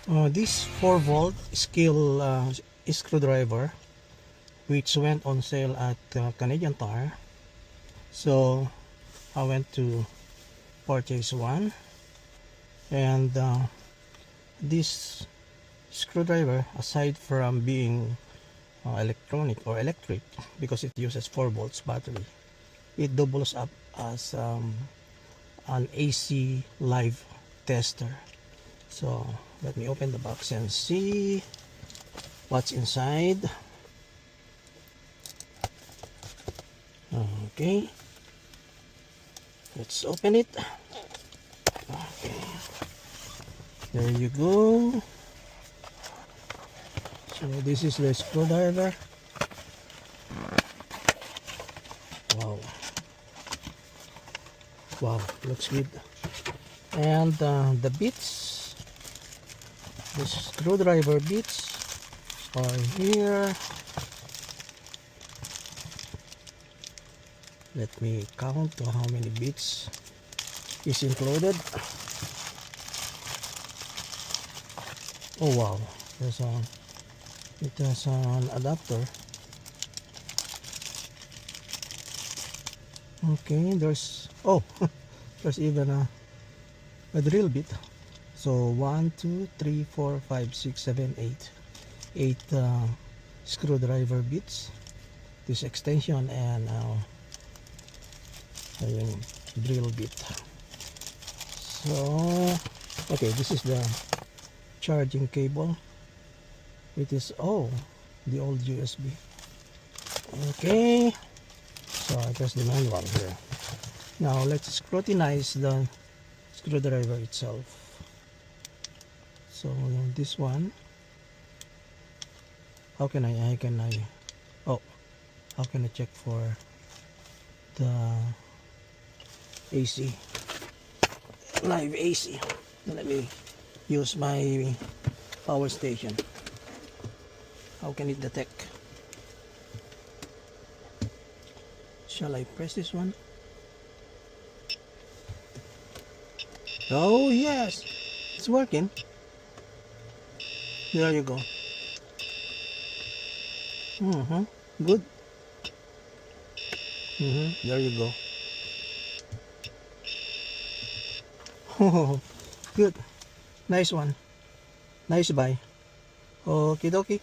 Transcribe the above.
This 4-volt SKIL screwdriver, which went on sale at Canadian Tire, so I went to purchase one. And this screwdriver, aside from being electronic or electric, because it uses 4 volts battery, it doubles up as an AC live tester. So let me open the box and see what's inside. Okay, let's open it. Okay, there you go. So this is the screwdriver. Wow, looks good. And the bits, the screwdriver bits are here. Let me count how many bits is included. Oh wow, it has an adapter. Okay, there's there's even a drill bit. So 1, 2, 3, 4, 5, 6, 7, 8 screwdriver bits, this extension, and a drill bit. So okay, this is the charging cable. It is the old USB. Okay, so I press the manual here. Now let's scrutinize the screwdriver itself. So this one, how can I check for the AC, live AC? Let me use my power station. How can it detect? Shall I press this one? Oh yes, it's working. There you go. Good. There you go. Oh, good. Nice one. Nice buy. Okie dokie.